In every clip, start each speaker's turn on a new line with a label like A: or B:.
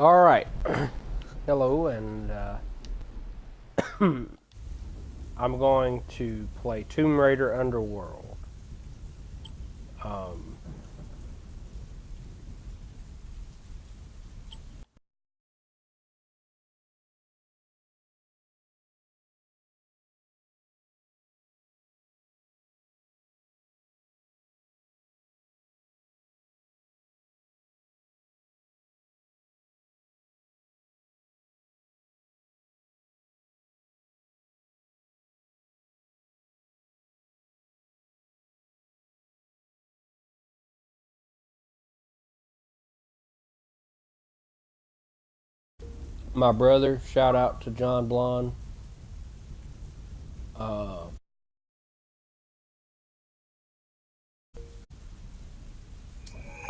A: All right. Hello, and I'm going to play Tomb Raider Underworld. Um, my brother, shout out to John Blonde. Uh,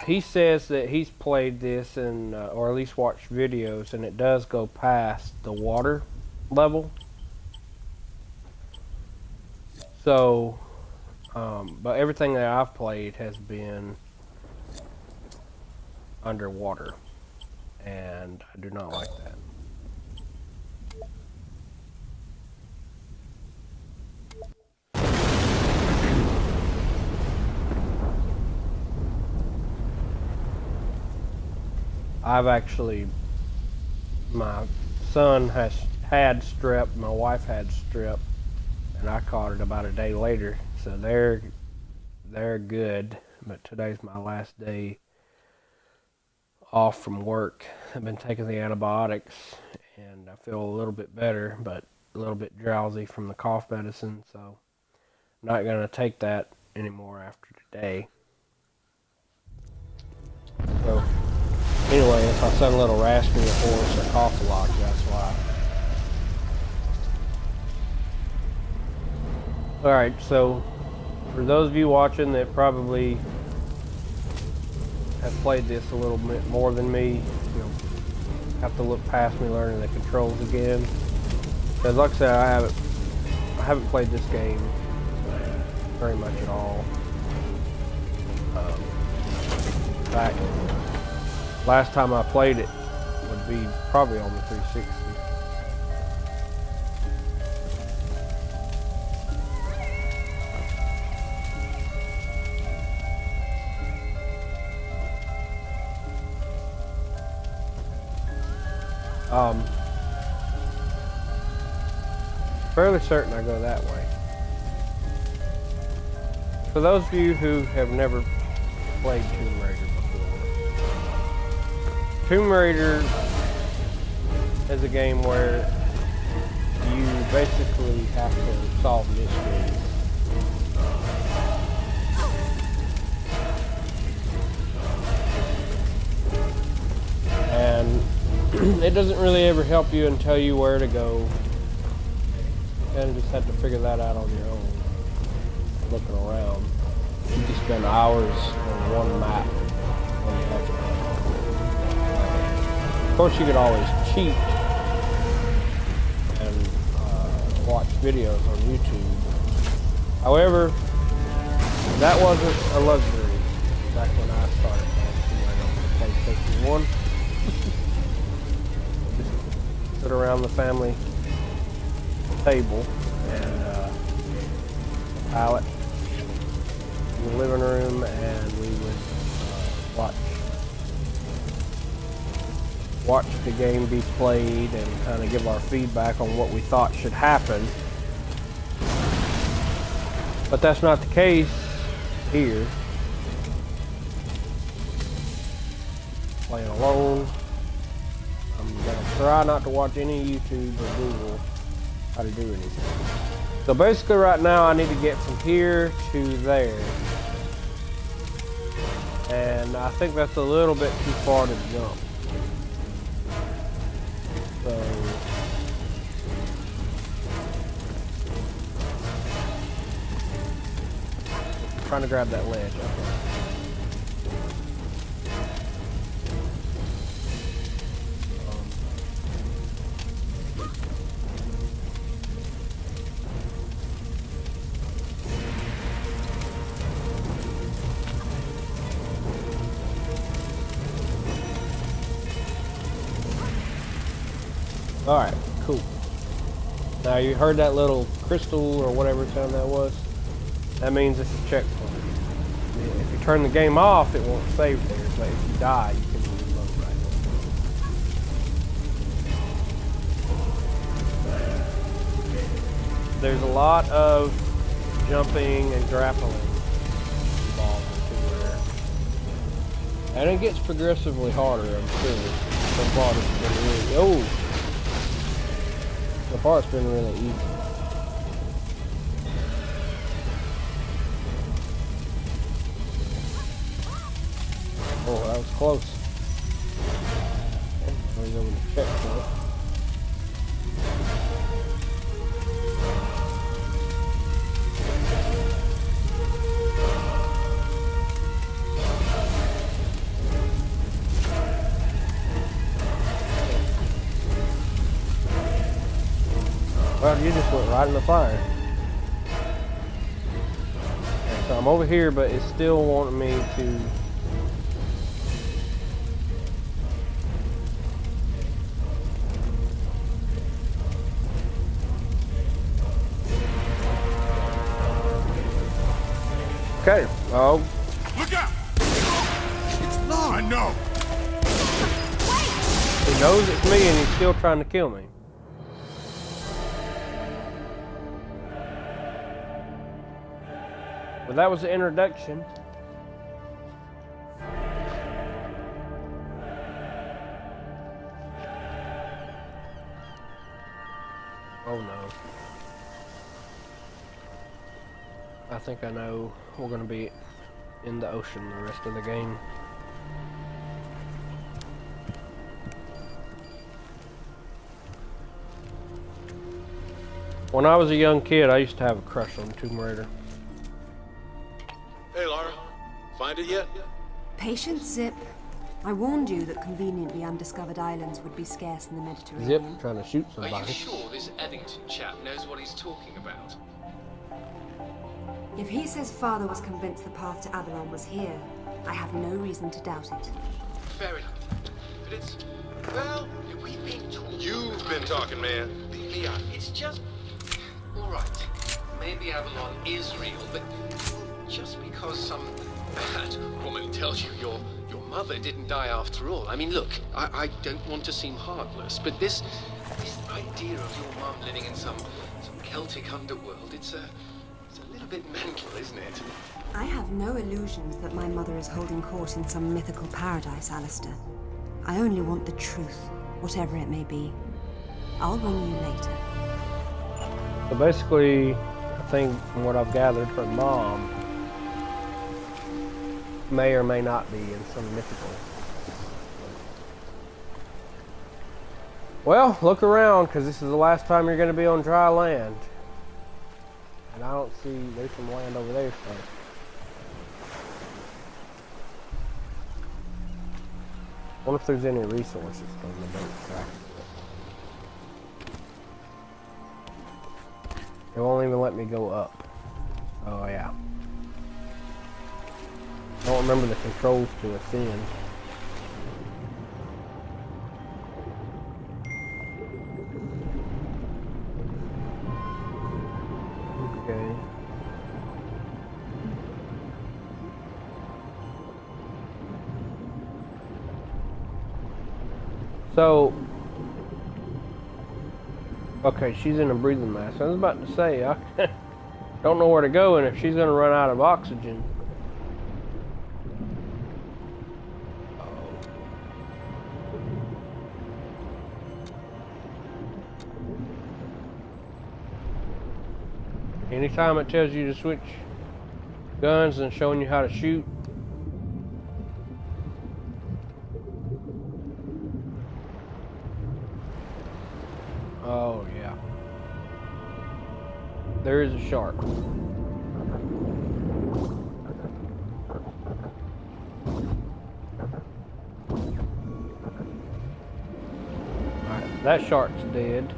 A: he says that he's played this and, or at least watched videos, and it does go past the water level. So, but everything that I've played has been underwater, and I do not like that. I've actually, my son had strep, my wife had strep, and I caught it about a day later. So they're good, but today's my last day off from work. I've been taking the antibiotics, and I feel a little bit better, but a little bit drowsy from the cough medicine. So I'm not gonna take that anymore after today. So anyway, if I sound a little raspy or hoarse or cough a lot, that's why. Alright, so for those of you watching that probably have played this a little bit more than me, you'll have to look past me learning the controls again. Because like I said, I haven't played this game very much at all. In fact, last time I played it would be probably on the 360. Fairly certain I go that way. For those of you who have never played Tomb Raider before, Tomb Raider is a game where you basically have to solve mysteries. And it doesn't really ever help you and tell you where to go. You kind of just have to figure that out on your own, looking around. You can spend hours on one map. Of course, you could always cheat and watch videos on YouTube. However, that wasn't a luxury back when I started playing PlayStation 1. Just sit around the family table and pallet in the living room, and we would watch the game be played and kind of give our feedback on what we thought should happen. But that's not the case here. Playing alone. I'm gonna try not to watch any YouTube or Google how to do anything. So basically right now I need to get from here to there. And I think that's a little bit too far to jump. So I'm trying to grab that ledge up there. Alright, cool. Now you heard that little crystal or whatever sound that was? That means it's a checkpoint. If you turn the game off, it won't save there, but if you die, you can reload right there. There's a lot of jumping and grappling involved in there. And it gets progressively harder, I'm sure. So far it's been really so far it's been really easy. Oh, that was close. Okay, over the checkpoint. Well, you just went right in the fire. Okay, so I'm over here, but it's still wanting me to. Okay, oh.
B: Look out! It's long. I know.
A: He knows it's me and he's still trying to kill me. But that was the introduction. Oh no. I think I know we're gonna be in the ocean the rest of the game. When I was a young kid, I used to have a crush on Tomb Raider.
B: Hey, Lara. Find it yet?
C: Patience, Zip. I warned you that conveniently undiscovered islands would be scarce in the Mediterranean.
A: Zip, trying to shoot
D: Are you
A: somebody.
D: sure this Eddington chap knows what he's talking about?
C: If he says father was convinced the path to Avalon was here, I have no reason to doubt it.
D: Fair enough. But it's... well, we've been talking...
B: You've been talking, man.
D: Leon, it's just... Alright, maybe Avalon is real, but just because some bad woman tells you your mother didn't die after all. I mean, look, I don't want to seem heartless, but this idea of your mum living in some Celtic underworld, it's a little bit mental, isn't it?
C: I have no illusions that my mother is holding court in some mythical paradise, Alistair. I only want the truth, whatever it may be. I'll ring you later.
A: So basically, I think from what I've gathered from Mom, may or may not be in some mythical. Well, look around, because this is the last time you're going to be on dry land. And I don't see, there's some land over there, so. I wonder if there's any resources from the boat track. It won't even let me go up. Oh yeah. I don't remember the controls to ascend. Okay. So, okay, she's in a breathing mask. I was about to say, I don't know where to go, and if she's going to run out of oxygen. Anytime it tells you to switch guns and showing you how to shoot. Oh yeah. There is a shark. Alright, that shark's dead.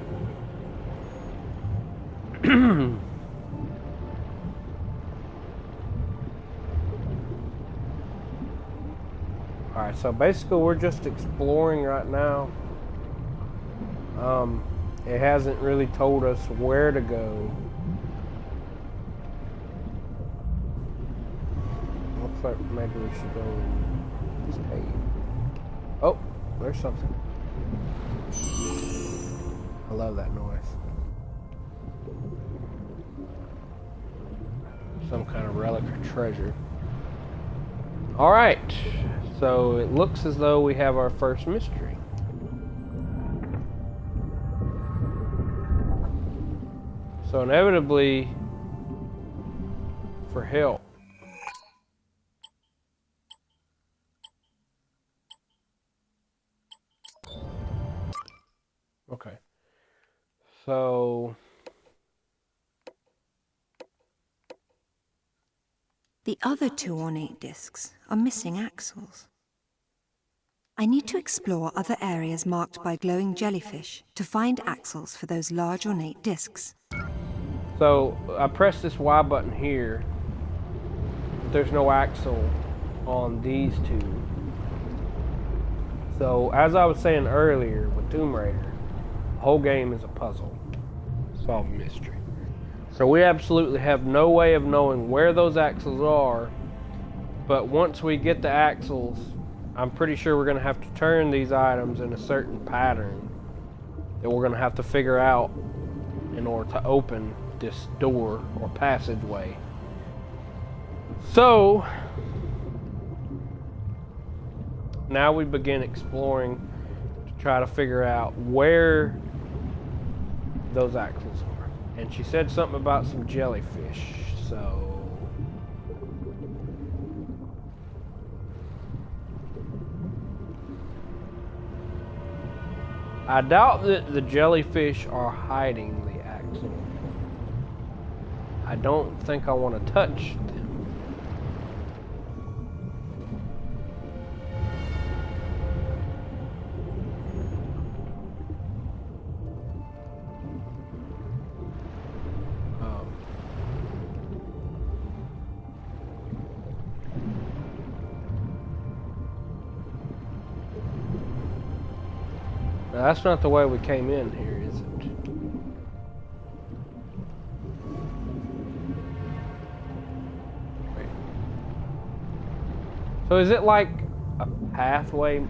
A: Alright, so basically we're just exploring right now. It hasn't really told us where to go. Looks like maybe we should go in this cave. Oh, there's something. I love that noise. Some kind of relic or treasure. Alright, so it looks as though we have our first mystery. So inevitably, for help. Okay. So
C: The other two ornate discs are missing axles. I need to explore other areas marked by glowing jellyfish to find axles for those large ornate discs.
A: So I press this Y button here. There's no axle on these two. So as I was saying earlier with Tomb Raider, the whole game is a puzzle. Solve a mystery. So we absolutely have no way of knowing where those axles are. But once we get the axles, I'm pretty sure we're going to have to turn these items in a certain pattern that we're going to have to figure out in order to open this door or passageway. So now we begin exploring to try to figure out where those axles are. And she said something about some jellyfish, so I doubt that the jellyfish are hiding the axle. I don't think I want to touch them. Now, that's not the way we came in here, is it? Wait. So is it like a pathway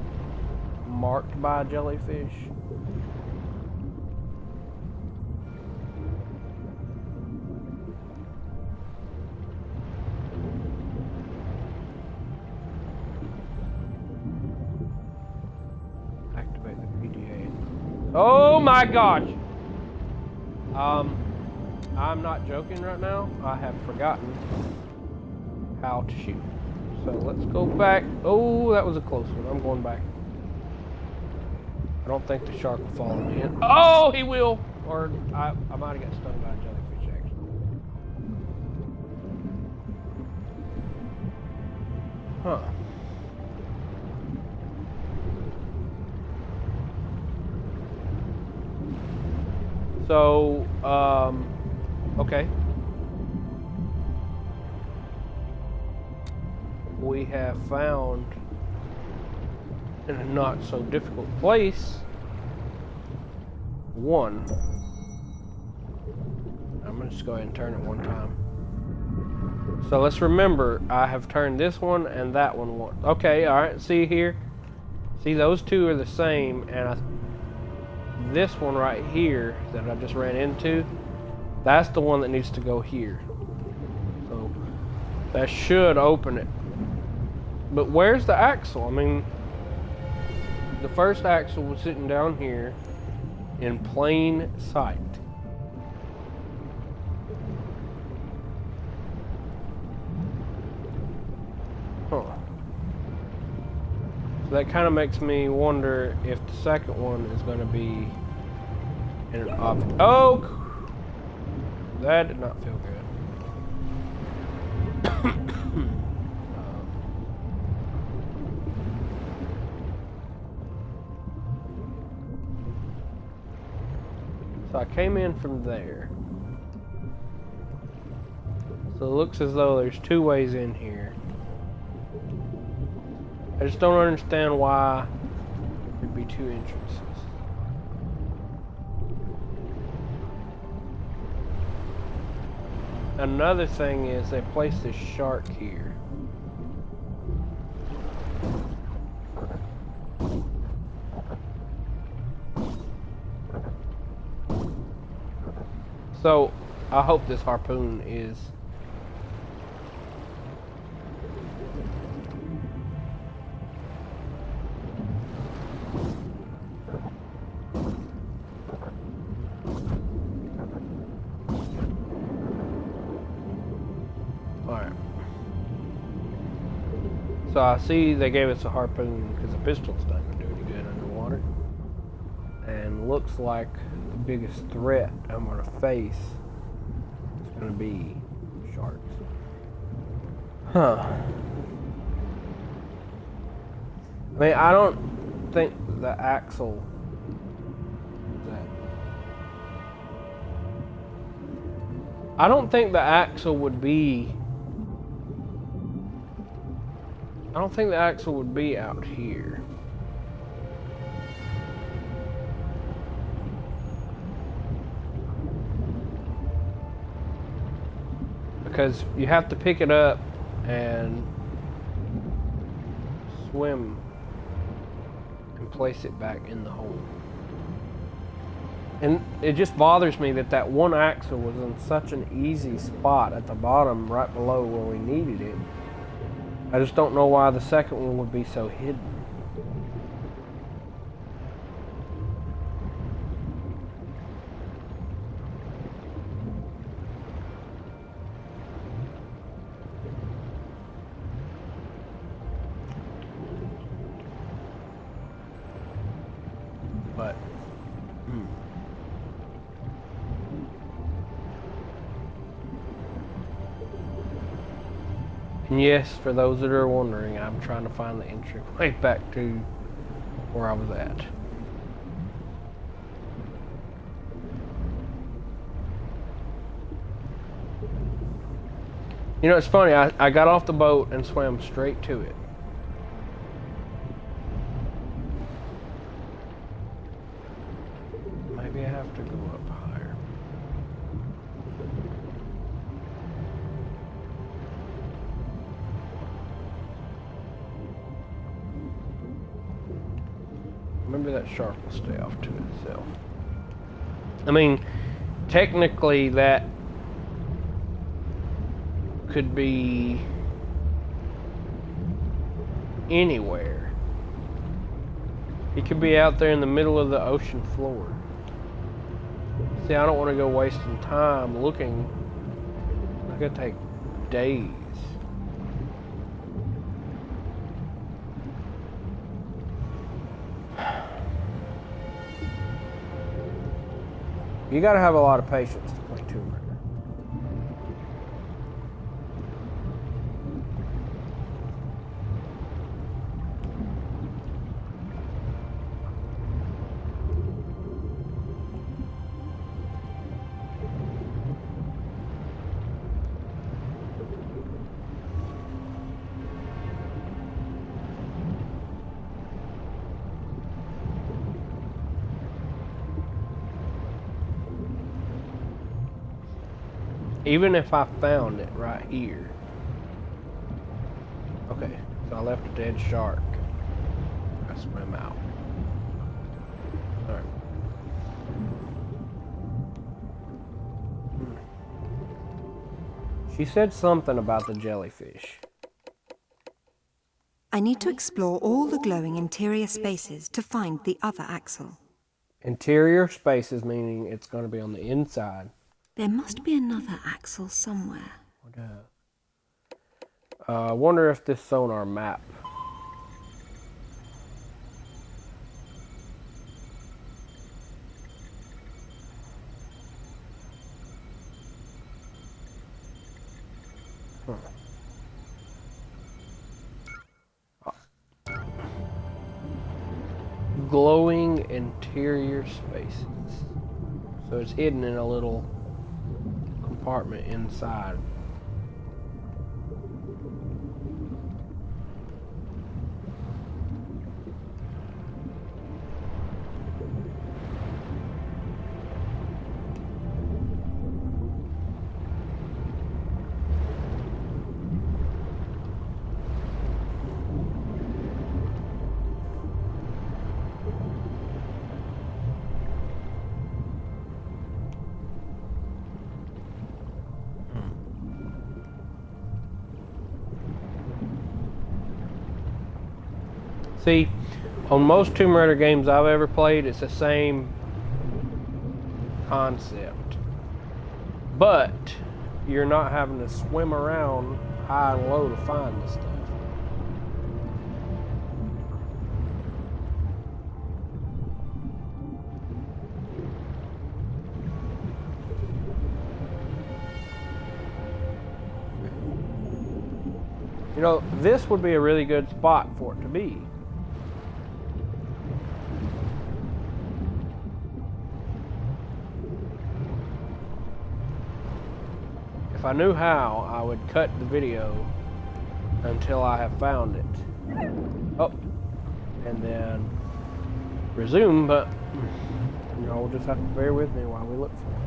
A: marked by a jellyfish? Activate the PDA. Oh my gosh! I'm not joking right now. I have forgotten how to shoot. So let's go back. Oh, that was a close one. I'm going back. I don't think the shark will follow me in. Oh, he will! Or I might have got stung by a jellyfish, actually. Huh. So, okay. We have found, in a not so difficult place, one. I'm gonna just go ahead and turn it one time. So let's remember, I have turned this one and that one once. Okay, alright, see here? See, those two are the same, and this one right here that I just ran into, that's the one that needs to go here. So that should open it. But where's the axle? I mean, the first axle was sitting down here in plain sight. Huh. So that kind of makes me wonder if the second one is going to be in an object. Oh! That did not feel good. So I came in from there. So it looks as though there's two ways in here. I just don't understand why there'd be two entrances. another thing is they placed this shark here. So, I hope this harpoon is... Alright. So I see they gave us a harpoon because the pistol's not going to do any good underwater. And looks like the biggest threat I'm going to face is going to be sharks. Huh. I mean, I don't think the axle... I don't think the axle would be... I don't think the axle would be out here. Because you have to pick it up and swim and place it back in the hole. And it just bothers me that that one axle was in such an easy spot at the bottom right below where we needed it. I just don't know why the second one would be so hidden. But, And yes, for those that are wondering, I'm trying to find the entryway back to where I was at. You know, it's funny, I got off the boat and swam straight to it. Maybe I have to go up higher. Maybe that shark will stay off to itself. I mean, technically that could be anywhere. It could be out there in the middle of the ocean floor. See, I don't want to go wasting time looking. It's gonna take days. You gotta have a lot of patience to play Tomb Raider. Even if I found it right here. Okay, so I left a dead shark. I swim out. Alright. She said something about the jellyfish.
C: I need to explore all the glowing interior spaces to find the other axle.
A: Interior spaces, meaning it's going to be on the inside.
C: There must be another axle somewhere.
A: I wonder if this sonar map. Glowing interior spaces. So it's hidden in a little compartment inside. See, on most Tomb Raider games I've ever played, it's the same concept. But you're not having to swim around high and low to find the stuff. You know, this would be a really good spot for it to be. If I knew how, I would cut the video until I have found it. Oh, and then resume, but you know, we'll just have to bear with me while we look for it.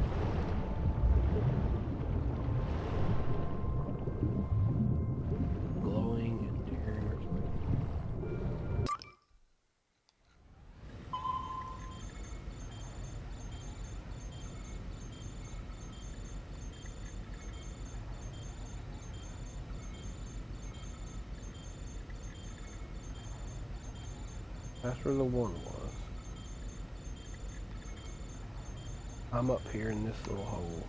A: That's where the one was. I'm up here in this little hole.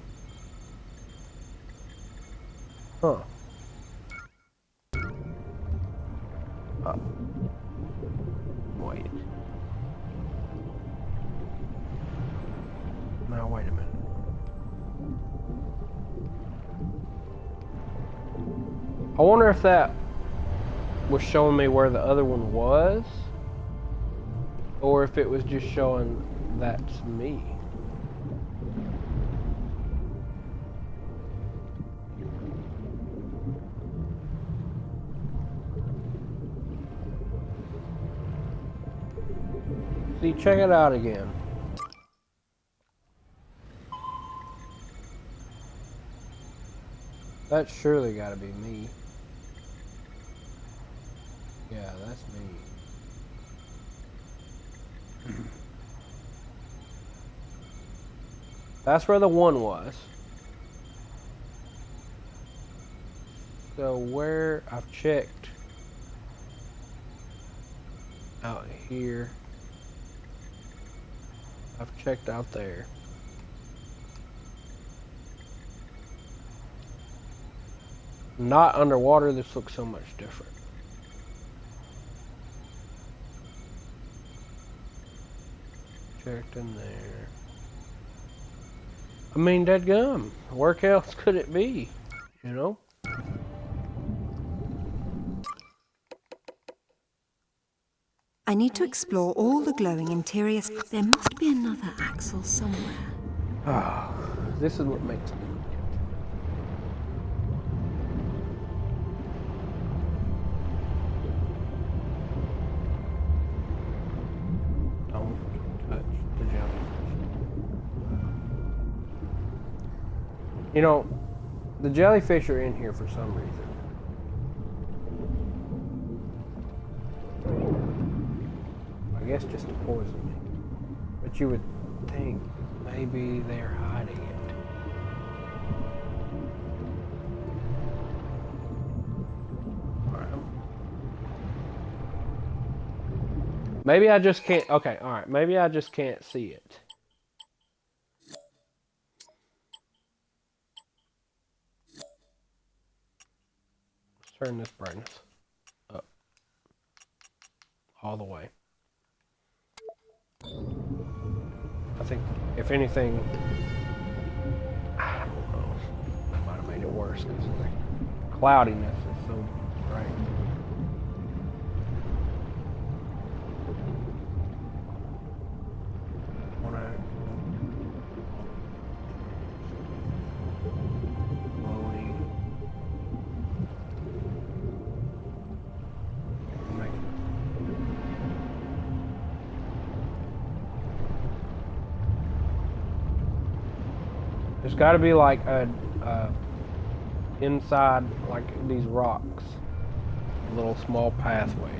A: Huh. Oh. Wait. Now wait a minute. I wonder if that was showing me where the other one was, or if it was just showing that's me. See, check it out again. That's surely got to be me. Yeah, that's me. That's where the one was. So where I've checked out here, I've checked out there. Not underwater, this looks so much different. Checked in there. I mean, dadgum, where else could it be? You know?
C: I need to explore all the glowing interior. There must be another Axel somewhere.
A: Ah, this is what makes me. Don't touch the jellyfish. You know, the jellyfish are in here for some reason. I guess just to poison me. But you would think maybe they're hiding it. Alright. Maybe I just can't. Okay, alright. Maybe I just can't see it. Let's turn this brightness up. All the way. I think, if anything, I don't know, that might have made it worse because the cloudiness is so bright. There's got to be like a inside, like these rocks, a little small pathway.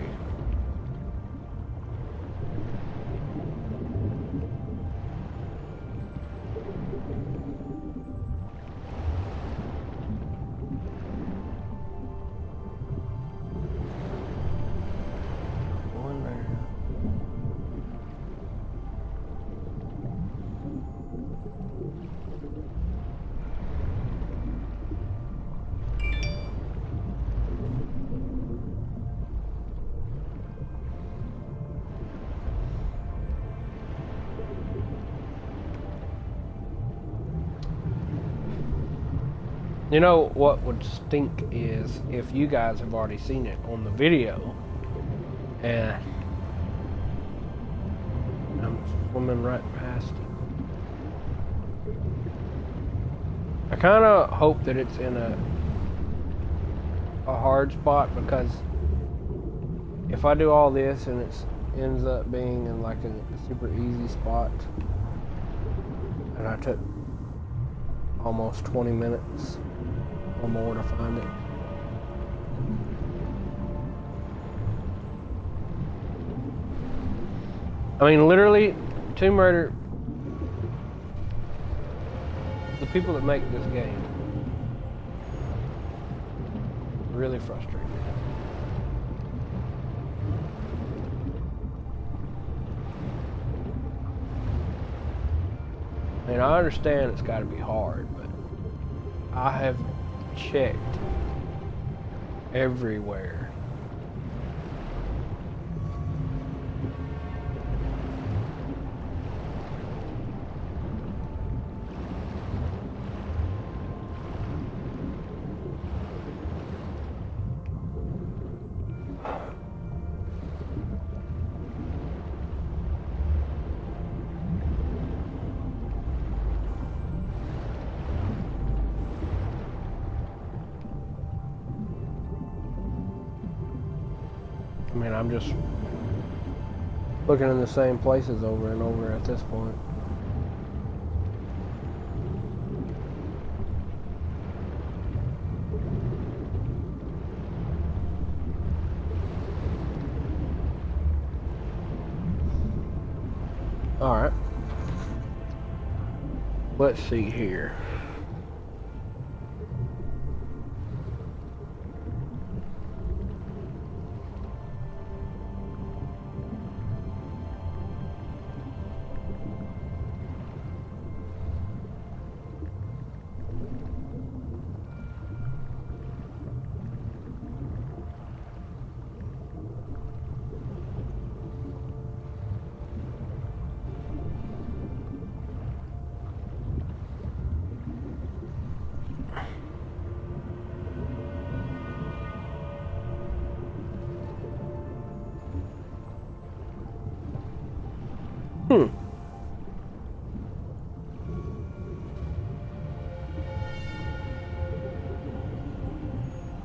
A: You know what would stink is if you guys have already seen it on the video, and I'm swimming right past it. I kind of hope that it's in a hard spot, because if I do all this and it ends up being in like a super easy spot, and I took almost 20 minutes or more to find it. I mean, literally, Tomb Raider, the people that make this game, really frustrating. I mean, I understand it's got to be hard, but I have checked everywhere. I mean, I'm just looking in the same places over and over at this point. All right. Let's see here.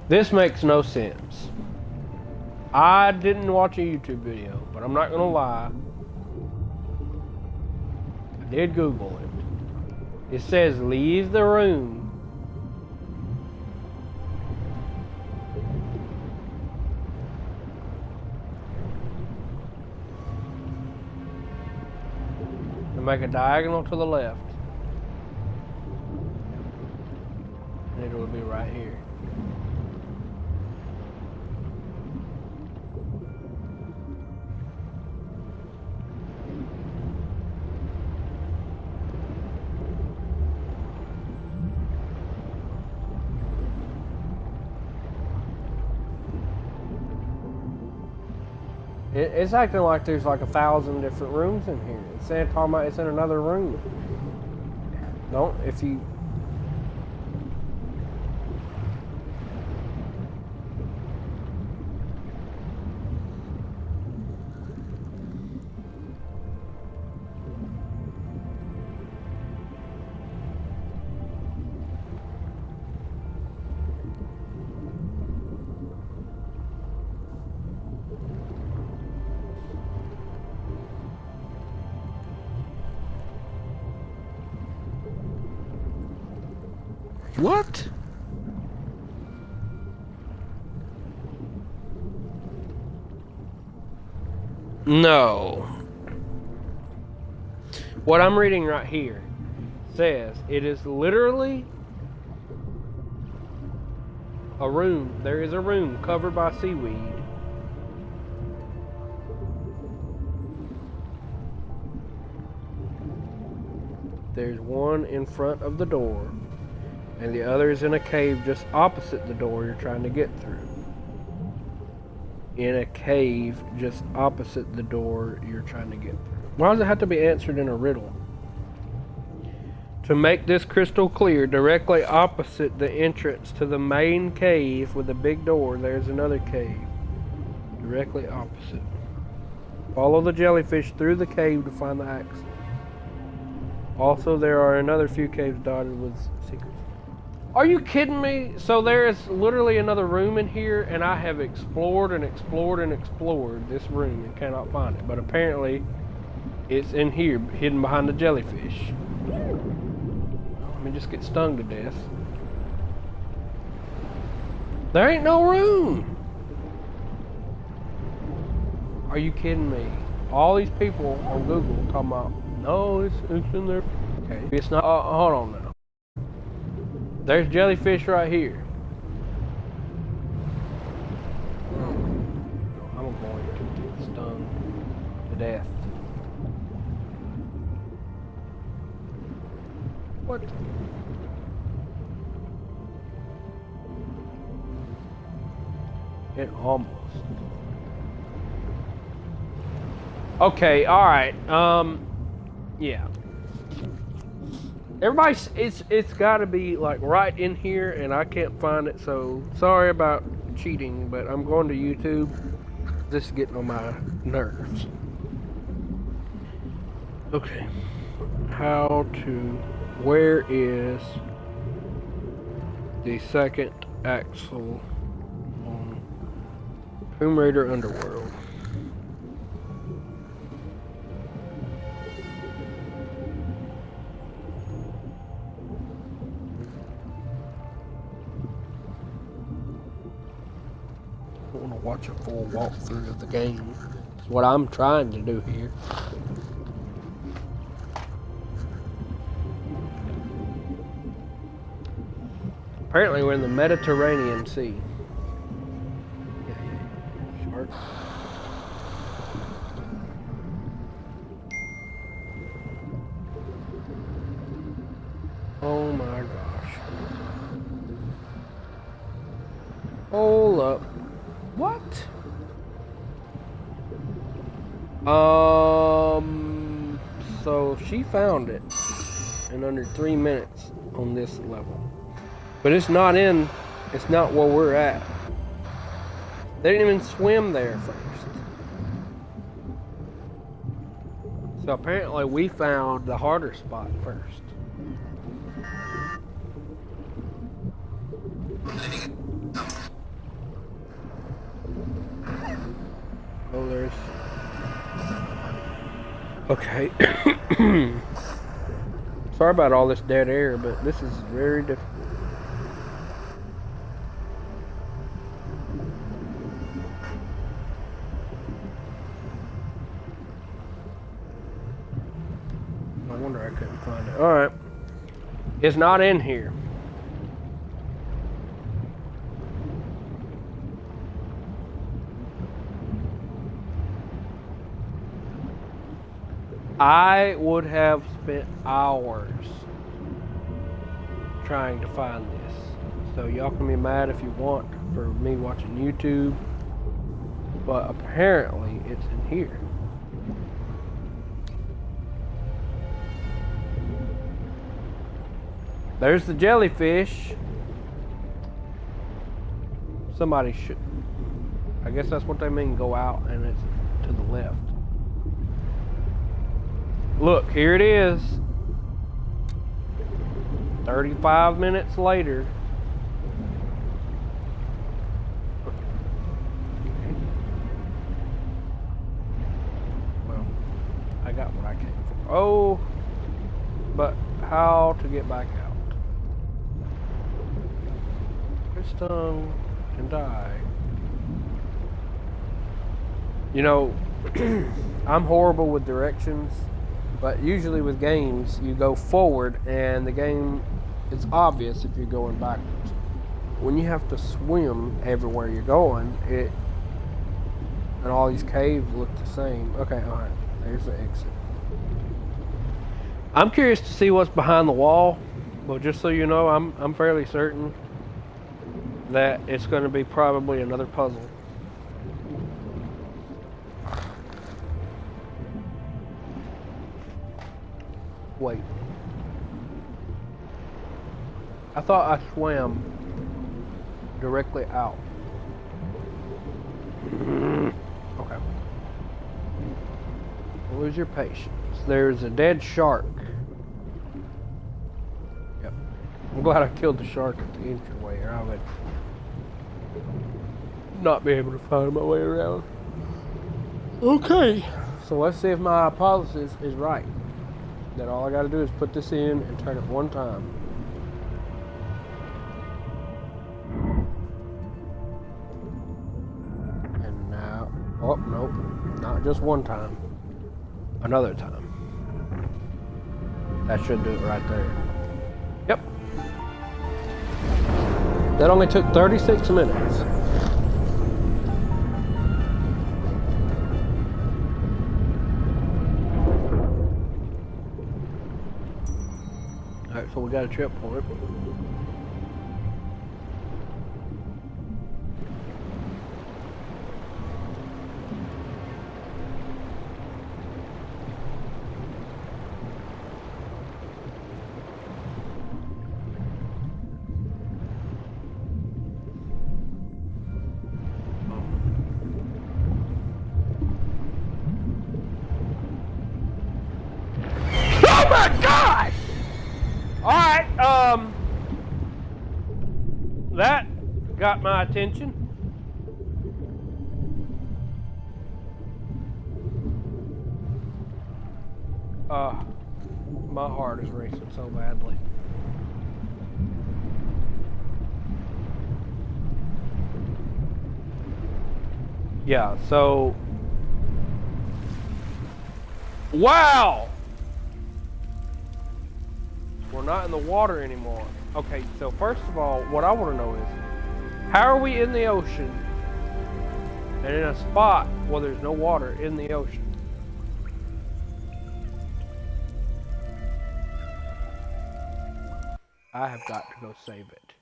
A: This makes no sense. I didn't watch a YouTube video, but I'm not gonna lie. I did Google it. It says leave the room. And make a diagonal to the left. And it will be right here. It's acting like there's like 1,000 different rooms in here. It's saying talking about it's in another room. Don't if you. What? No. What I'm reading right here says it is literally a room. There is a room covered by seaweed. There's one in front of the door, and the other is in a cave just opposite the door you're trying to get through. In a cave just opposite the door you're trying to get through. Why does it have to be answered in a riddle? To make this crystal clear, directly opposite the entrance to the main cave with the big door, there's another cave. Directly opposite. Follow the jellyfish through the cave to find the axle. Also, there are another few caves dotted with secrets. Are you kidding me? So there is literally another room in here, and I have explored and explored and explored this room and cannot find it. But apparently, it's in here, hidden behind the jellyfish. Let me just get stung to death. There ain't no room. Are you kidding me? All these people on Google talking about, no, it's in there. Okay, it's not. Hold on now. There's jellyfish right here. I'm going to get stung to death. What? It almost. Okay, alright. Yeah. Everybody's, it's gotta be like right in here and I can't find it, so sorry about cheating, but I'm going to YouTube. This is getting on my nerves. Okay. Where is the second axle on Tomb Raider Underworld? I want to watch a full walkthrough of the game. That's what I'm trying to do here. Apparently we're in the Mediterranean Sea. Shark. Oh my gosh. Hold up. What? So she found it in under 3 minutes on this level. But it's not where we're at. They didn't even swim there first. So apparently we found the harder spot first. Oh, there's... Okay. Sorry about all this dead air, but this is very difficult. No wonder I couldn't find it. Alright. It's not in here. I would have spent hours trying to find this. So y'all can be mad if you want for me watching YouTube. But apparently it's in here. There's the jellyfish. Somebody should... I guess that's what they mean, go out and it's to the left. Look, here it is. 35 minutes later. Well, I got what I came for. Oh, but how to get back out? Stone can die. You know, I'm horrible with directions. But usually with games, you go forward and the game, it's obvious if you're going backwards. When you have to swim everywhere you're going, and all these caves look the same. Okay, alright, there's the exit. I'm curious to see what's behind the wall, but just so you know, I'm fairly certain that it's going to be probably another puzzle. Wait. I thought I swam directly out. Okay. Lose your patience. There's a dead shark. Yep. I'm glad I killed the shark at the entryway, or I would not be able to find my way around. Okay. So let's see if my hypothesis is right. That all I gotta do is put this in and turn it one time. And now, oh, nope, not just one time. Another time. That should do it right there. Yep. That only took 36 minutes. Alright, so we got a trip point. Oh my God! Alright, that got my attention. My heart is racing so badly. Yeah, so... Wow! We're not in the water anymore. Okay, so first of all, what I want to know is, how are we in the ocean and in a spot where there's no water in the ocean? I have got to go save it.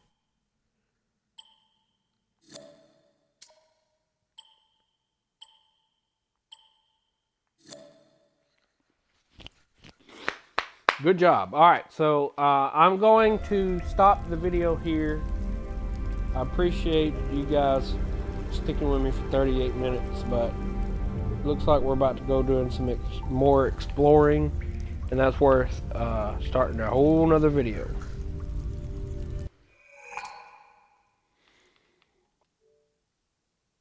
A: Good job. All right, so I'm going to stop the video here. I appreciate you guys sticking with me for 38 minutes, but it looks like we're about to go doing some more exploring, and that's worth starting a whole nother video.